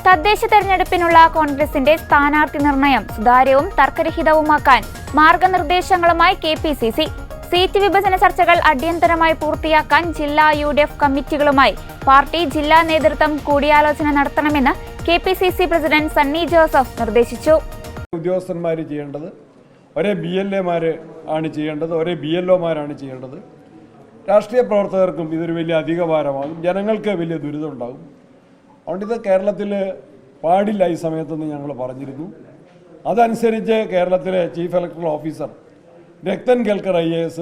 തദ്ദേശ തെരഞ്ഞെടുപ്പിനുള്ള കോൺഗ്രസിന്റെ സ്ഥാനാർത്ഥി നിർണയം സുതാര്യവും തർക്കരഹിതവുമാക്കാൻ മാർഗനിർദ്ദേശങ്ങളുമായി കെപിസിസി. സീറ്റ് വിഭജന ചർച്ചകൾ അടിയന്തരമായി പൂർത്തിയാക്കാൻ ജില്ലാ യുഡിഎഫ് കമ്മിറ്റികളുമായി പാർട്ടി ജില്ലാ നേതൃത്വം കൂടിയാലോചന നടത്തണമെന്ന് കെപിസിസി പ്രസിഡന്റ് സണ്ണി ജോസഫ് നിർദ്ദേശിച്ചു. ഉദ്യോഗസ്ഥന്മാർ ചെയ്യേണ്ടത് ഒരേ BLA ആണ് ചെയ്യേണ്ടത്, ഒരേ BLOമാരാണ് ചെയ്യേണ്ടത്. രാഷ്ട്രീയ പ്രവർത്തകർക്കും ഇതൊരു വലിയ അധികഭാരമാകും, ജനങ്ങൾക്ക് വലിയ ദുരിതം ഉണ്ടാകും. അതുകൊണ്ട് ഇത് കേരളത്തിൽ പാടില്ല ഈ സമയത്തെന്ന് ഞങ്ങൾ പറഞ്ഞിരുന്നു. അതനുസരിച്ച് കേരളത്തിലെ chief electoral officer Rathan Kelkar IAS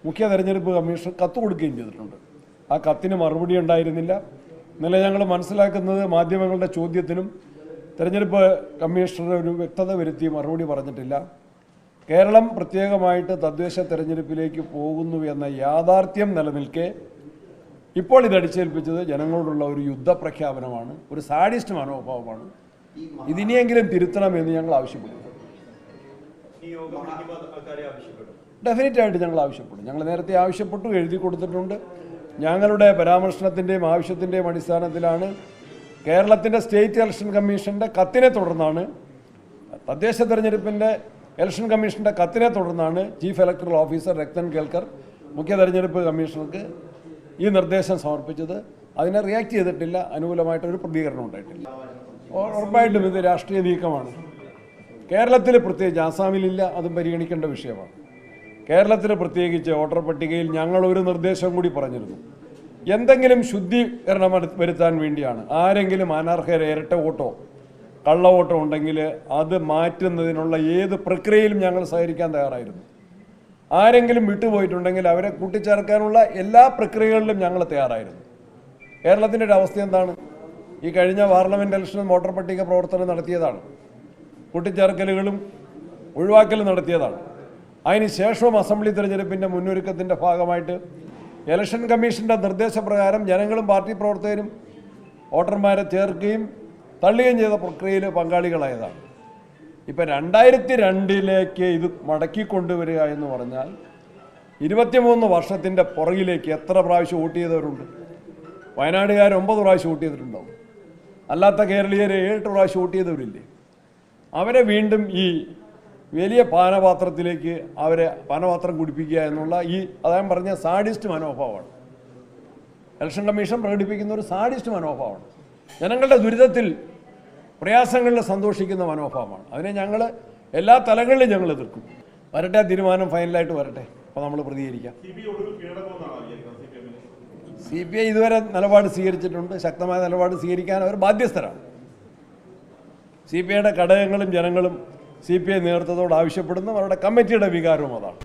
മുഖ്യ തെരഞ്ഞെടുപ്പ് കമ്മീഷണർ കത്ത് കൊടുക്കുകയും ചെയ്തിട്ടുണ്ട്. ആ കത്തിന് മറുപടി ഉണ്ടായിരുന്നില്ല. ഇന്നലെ ഞങ്ങൾ മനസ്സിലാക്കുന്നത് മാധ്യമങ്ങളുടെ ചോദ്യത്തിനും തെരഞ്ഞെടുപ്പ് കമ്മീഷണർ ഒരു വ്യക്തത വരുത്തി മറുപടി പറഞ്ഞിട്ടില്ല. കേരളം പ്രത്യേകമായിട്ട് തദ്ദേശ തെരഞ്ഞെടുപ്പിലേക്ക് പോകുന്നു എന്ന യാഥാർത്ഥ്യം നിലനിൽക്കെ ഇപ്പോൾ ഇത് അടിച്ചേൽപ്പിച്ചത് ജനങ്ങളോടുള്ള ഒരു യുദ്ധപ്രഖ്യാപനമാണ്, ഒരു സാഡിസ്റ്റ് മനോഭാവമാണ്. ഇതിനെയെങ്കിലും തിരുത്തണമെന്ന് ഞങ്ങൾ ആവശ്യപ്പെടുന്നു. ഡെഫിനറ്റായിട്ട് ഞങ്ങൾ ആവശ്യപ്പെടും. ഞങ്ങൾ നേരത്തെ ആവശ്യപ്പെട്ടു, എഴുതി കൊടുത്തിട്ടുണ്ട്. ഞങ്ങളുടെ പരാമർശനത്തിൻ്റെയും ആവശ്യത്തിൻ്റെയും അടിസ്ഥാനത്തിലാണ് കേരളത്തിൻ്റെ സ്റ്റേറ്റ് ഇലക്ഷൻ കമ്മീഷൻ്റെ കത്തിനെ തുടർന്നാണ്, തദ്ദേശ തെരഞ്ഞെടുപ്പിൻ്റെ ഇലക്ഷൻ കമ്മീഷൻ്റെ കത്തിനെ തുടർന്നാണ് chief electoral officer Rathan Kelkar മുഖ്യ തെരഞ്ഞെടുപ്പ് കമ്മീഷണർക്ക് ഈ നിർദ്ദേശം സമർപ്പിച്ചത്. അതിനെ റിയാക്ട് ചെയ്തിട്ടില്ല, അനുകൂലമായിട്ടൊരു പ്രതികരണം ഉണ്ടായിട്ടില്ല. ഉറപ്പായിട്ടും ഇത് രാഷ്ട്രീയ നീക്കമാണ്. കേരളത്തിൽ പ്രത്യേകിച്ച്, ആസാമിലില്ല, അതും പരിഗണിക്കേണ്ട വിഷയമാണ്. കേരളത്തിൽ പ്രത്യേകിച്ച് വോട്ടർ പട്ടികയിൽ ഞങ്ങളൊരു നിർദ്ദേശം കൂടി പറഞ്ഞിരുന്നു. എന്തെങ്കിലും ശുദ്ധീകരണം വരുത്താൻ വേണ്ടിയാണ്, ആരെങ്കിലും അനർഹരെ ഇരട്ട വോട്ടോ കള്ള വോട്ടോ ഉണ്ടെങ്കിൽ അത് മാറ്റുന്നതിനുള്ള ഏത് പ്രക്രിയയിലും ഞങ്ങൾ സഹകരിക്കാൻ തയ്യാറായിരുന്നു. ആരെങ്കിലും വിട്ടുപോയിട്ടുണ്ടെങ്കിൽ അവരെ കൂട്ടിച്ചേർക്കാനുള്ള എല്ലാ പ്രക്രിയകളിലും ഞങ്ങൾ തയ്യാറായിരുന്നു. കേരളത്തിൻ്റെ ഒരു അവസ്ഥ എന്താണ്? ഈ കഴിഞ്ഞ പാർലമെൻറ്റ് ഇലക്ഷനും വോട്ടർ പട്ടിക പ്രവർത്തനം നടത്തിയതാണ്, കൂട്ടിച്ചേർക്കലുകളും ഒഴിവാക്കലും നടത്തിയതാണ്. അതിന് ശേഷവും അസംബ്ലി തെരഞ്ഞെടുപ്പിൻ്റെ മുന്നൊരുക്കത്തിൻ്റെ ഭാഗമായിട്ട് ഇലക്ഷൻ കമ്മീഷൻ്റെ നിർദ്ദേശപ്രകാരം ജനങ്ങളും പാർട്ടി പ്രവർത്തകരും വോട്ടർമാരെ ചേർക്കുകയും തള്ളുകയും ചെയ്ത പ്രക്രിയയിൽ പങ്കാളികളായതാണ്. ഇപ്പം 2002 ഇത് മടക്കിക്കൊണ്ടുവരിക എന്ന് പറഞ്ഞാൽ 23 വർഷത്തിൻ്റെ പുറകിലേക്ക് എത്ര പ്രാവശ്യം വോട്ട് ചെയ്തവരുണ്ട്? വയനാടുകാർ 9 പ്രാവശ്യം വോട്ട് ചെയ്തിട്ടുണ്ടാവും. അല്ലാത്ത കേരളീയർ 7 പ്രാവശ്യം വോട്ട് ചെയ്തവരില്ലേ? അവരെ വീണ്ടും ഈ വലിയ പാനപാത്രത്തിലേക്ക് പാനപാത്രം കുടിപ്പിക്കുക എന്നുള്ള അദ്ദേഹം പറഞ്ഞ സാഡിസ്റ്റ് മനോഭാവമാണ്. ഇലക്ഷൻ കമ്മീഷൻ പ്രകടിപ്പിക്കുന്ന ഒരു സാഡിസ്റ്റ് മനോഭാവമാണ്. ജനങ്ങളുടെ ദുരിതത്തിൽ, പ്രയാസങ്ങളിൽ സന്തോഷിക്കുന്ന മനോഭാവമാണ്. അതിനെ ഞങ്ങൾ എല്ലാ തലങ്ങളിലും ഞങ്ങൾ എതിർക്കും. വരട്ടെ, തീരുമാനം ഫൈനലായിട്ട് വരട്ടെ, അപ്പോൾ നമ്മൾ പ്രതികരിക്കാം. CPI ഇതുവരെ നിലപാട് സ്വീകരിച്ചിട്ടുണ്ട്. ശക്തമായ നിലപാട് സ്വീകരിക്കാൻ അവർ ബാധ്യസ്ഥരാണ്. CPIയുടെ ഘടകങ്ങളും ജനങ്ങളും CPI നേതൃത്വത്തോട് ആവശ്യപ്പെടുന്നു. അവരുടെ കമ്മിറ്റിയുടെ വികാരവും അതാണ്.